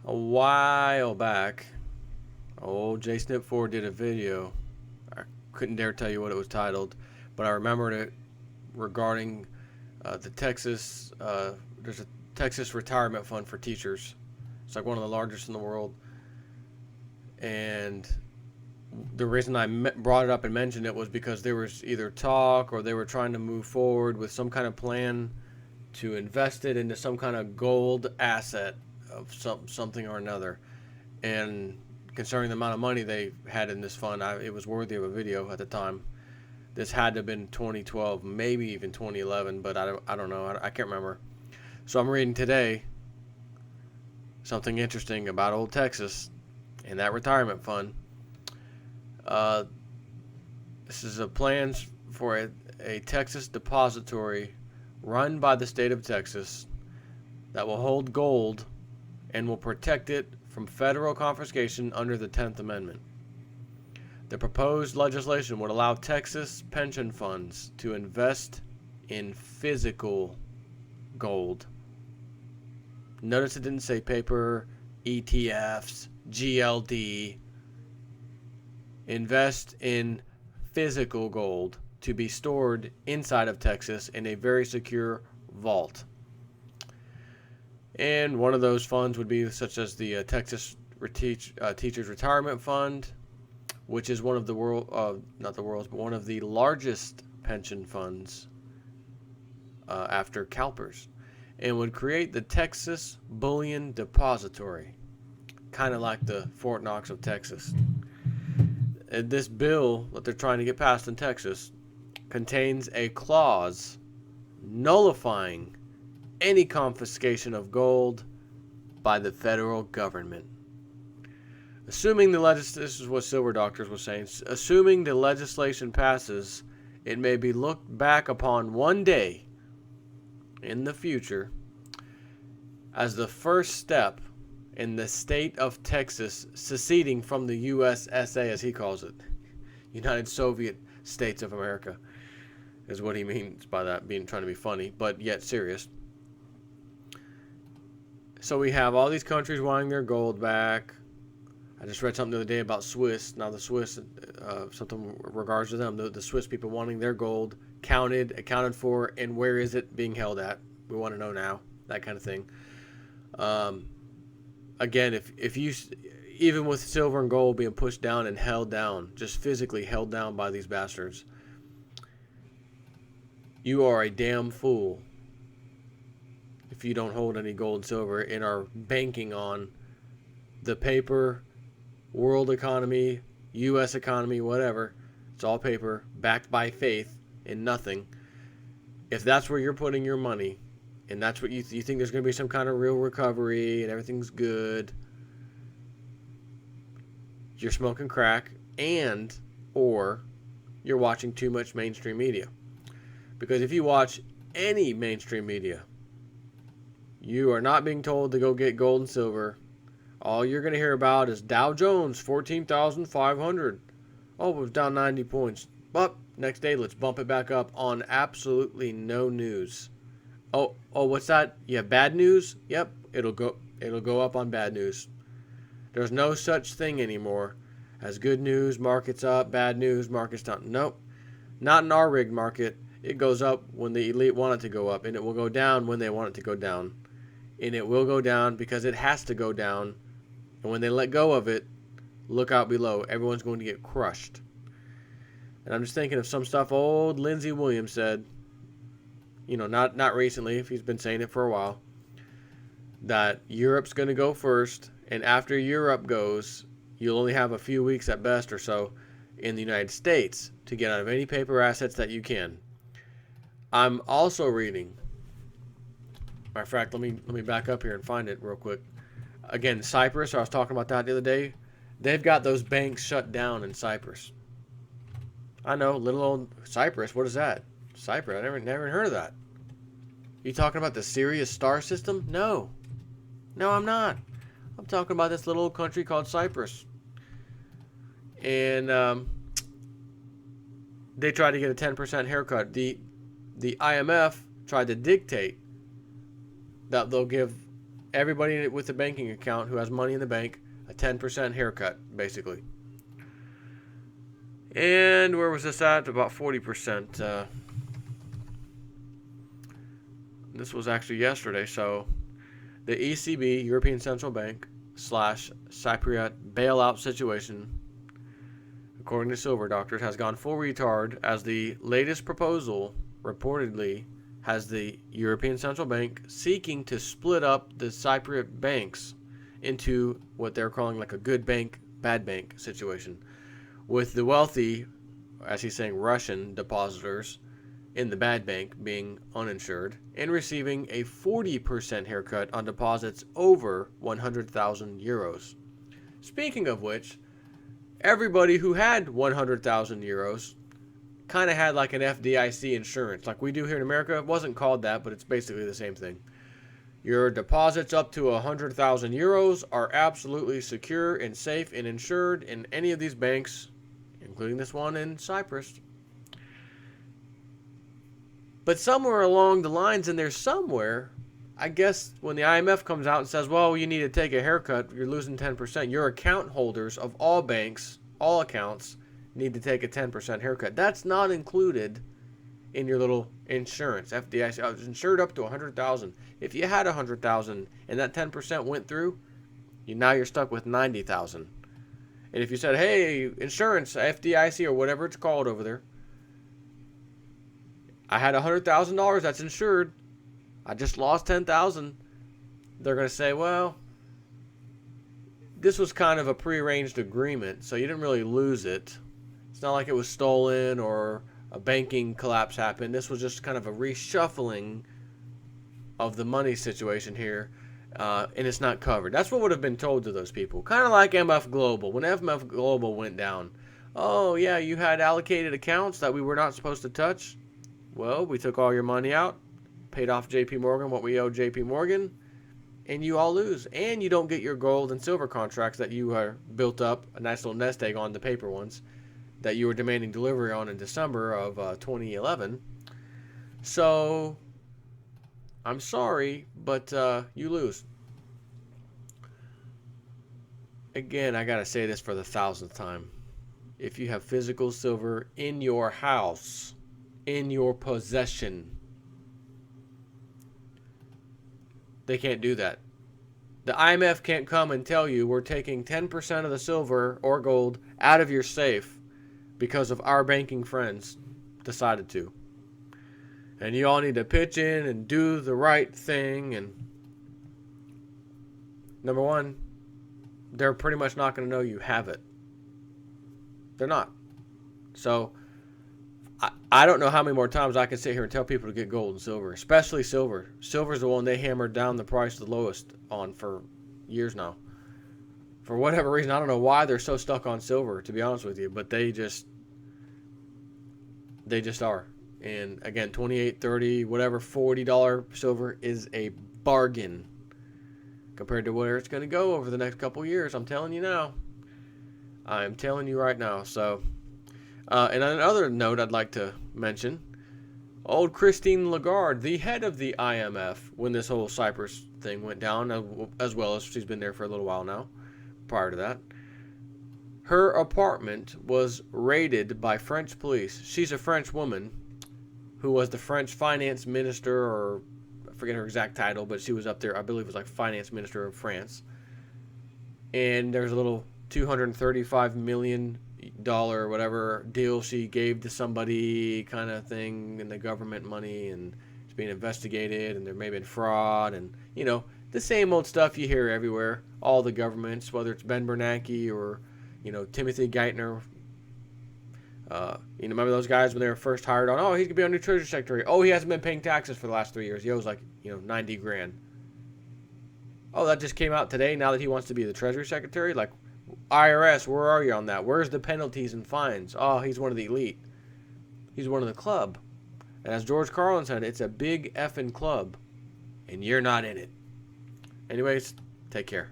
A while back, old J Snip 4 did a video. I couldn't dare tell you what it was titled, but I remembered it regarding the Texas. There's a Texas retirement fund for teachers. It's like one of the largest in the world. And the reason I brought it up and mentioned it was because there was either talk or they were trying to move forward with some kind of plan to invest it into some kind of gold asset of something or another. And concerning the amount of money they had in this fund, it was worthy of a video at the time. This had to have been 2012, maybe even 2011, but I don't know. I can't remember. So I'm reading today something interesting about old Texas and that retirement fund. This is a plans for a Texas depository run by the state of Texas that will hold gold and will protect it from federal confiscation under the 10th Amendment. The proposed legislation would allow Texas pension funds to invest in physical gold. Notice it didn't say paper, ETFs, GLD. Invest in physical gold to be stored inside of Texas in a very secure vault. And one of those funds would be such as the Texas Teachers Retirement Fund, which is one of the not the world's, but one of the largest pension funds after CalPERS, and would create the Texas Bullion Depository, kind of like the Fort Knox of Texas. This bill that they're trying to get passed in Texas contains a clause nullifying any confiscation of gold by the federal government. Assuming this is what Silver Doctors was saying, assuming the legislation passes, it may be looked back upon one day in the future as the first step in the state of Texas seceding from the USSA, as he calls it. United Soviet States of America is what he means by that, trying to be funny, but yet serious. So we have all these countries wanting their gold back. I just read something the other day about Swiss. Now the Swiss, something in regards to them, the Swiss people wanting their gold accounted for, and where is it being held at? We want to know now, that kind of thing. Again, if you, even with silver and gold being pushed down and held down, just physically held down by these bastards, you are a damn fool if you don't hold any gold and silver and are banking on the paper, world economy, U.S. economy, whatever. It's all paper, backed by faith in nothing. If that's where you're putting your money, and that's what you think there's going to be some kind of real recovery and everything's good, you're smoking crack or you're watching too much mainstream media. Because if you watch any mainstream media, you are not being told to go get gold and silver. All you're going to hear about is Dow Jones, 14,500. Oh, it was down 90 points. But next day, let's bump it back up on absolutely no news. Oh, what's that? Yeah, bad news? Yep, it'll go up on bad news. There's no such thing anymore as good news, markets up, bad news, markets down. Nope, not in our rigged market. It goes up when the elite want it to go up, and it will go down when they want it to go down. And it will go down because it has to go down. And when they let go of it, look out below. Everyone's going to get crushed. And I'm just thinking of some stuff old Lindsey Williams said, not recently, if he's been saying it for a while, that Europe's going to go first, and after Europe goes, you'll only have a few weeks at best or so in the United States to get out of any paper assets that you can. I'm also reading, matter of fact, let me back up here and find it real quick. Again, Cyprus, I was talking about that the other day. They've got those banks shut down in Cyprus. I know, little old Cyprus, what is that? Cyprus, I never heard of that. You talking about the Sirius star system? No, I'm not. I'm talking about this little old country called Cyprus. And they tried to get a 10% haircut. The IMF tried to dictate that they'll give everybody with a banking account who has money in the bank a 10% haircut, basically. And where was this at? About 40%. This was actually yesterday. So the ECB, European Central Bank, / Cypriot bailout situation, according to Silver Doctors, has gone full retard as the latest proposal reportedly has the European Central Bank seeking to split up the Cypriot banks into what they're calling like a good bank, bad bank situation, with the wealthy, as he's saying, Russian depositors in the bad bank being uninsured and receiving a 40% haircut on deposits over 100,000 euros. Speaking of which, everybody who had 100,000 euros kind of had like an FDIC insurance, like we do here in America. It wasn't called that, but it's basically the same thing. Your deposits up to 100,000 euros are absolutely secure and safe and insured in any of these banks, including this one in Cyprus. But somewhere along the lines in there somewhere, I guess when the IMF comes out and says, well, you need to take a haircut, you're losing 10%. Your account holders of all banks, all accounts, need to take a 10% haircut. That's not included in your little insurance. FDIC, I was insured up to 100,000. If you had 100,000 and that 10% went through, now you're stuck with 90,000. And if you said, hey, insurance, FDIC or whatever it's called over there, I had $100,000 that's insured, I just lost 10,000. They're going to say, well, this was kind of a prearranged agreement, so you didn't really lose it. It's not like it was stolen or a banking collapse happened. This was just kind of a reshuffling of the money situation here, and it's not covered. That's what would have been told to those people. Kind of like MF Global. When MF Global went down, oh, yeah, you had allocated accounts that we were not supposed to touch. Well, we took all your money out, paid off JP Morgan what we owe JP Morgan, and you all lose. And you don't get your gold and silver contracts that you are built up, a nice little nest egg on, the paper ones, that you were demanding delivery on in December of 2011. So, I'm sorry, but you lose. Again, I gotta say this for the 1,000th time. If you have physical silver in your house, in your possession, they can't do that. The IMF can't come and tell you we're taking 10% of the silver or gold out of your safe because of our banking friends decided to. And you all need to pitch in and do the right thing. And number one, they're pretty much not going to know you have it. They're not. So I don't know how many more times I can sit here and tell people to get gold and silver, especially silver. Silver's the one they hammered down the price the lowest on for years now. For whatever reason, I don't know why they're so stuck on silver, to be honest with you, but they just are. And again, $28, $30, whatever, $40 silver is a bargain compared to where it's going to go over the next couple years. I'm telling you now. I'm telling you right now. So, and on another note I'd like to mention, old Christine Lagarde, the head of the IMF, when this whole Cyprus thing went down, as well as she's been there for a little while now, prior to that, her apartment was raided by French police. She's a French woman who was the French finance minister, or I forget her exact title, but she was up there, I believe it was like finance minister of France. And there's a little $235 million whatever deal she gave to somebody kind of thing in the government money, and it's being investigated, and there may have been fraud, and you know, the same old stuff you hear everywhere, all the governments, whether it's Ben Bernanke or, you know, Timothy Geithner. You know, remember those guys when they were first hired on, oh, he's going to be our new Treasury Secretary. Oh, he hasn't been paying taxes for the last 3 years. He owes like, you know, 90 grand. Oh, that just came out today now that he wants to be the Treasury Secretary? Like, IRS, where are you on that? Where's the penalties and fines? Oh, he's one of the elite. He's one of the club. And as George Carlin said, it's a big effing club. And you're not in it. Anyways, take care.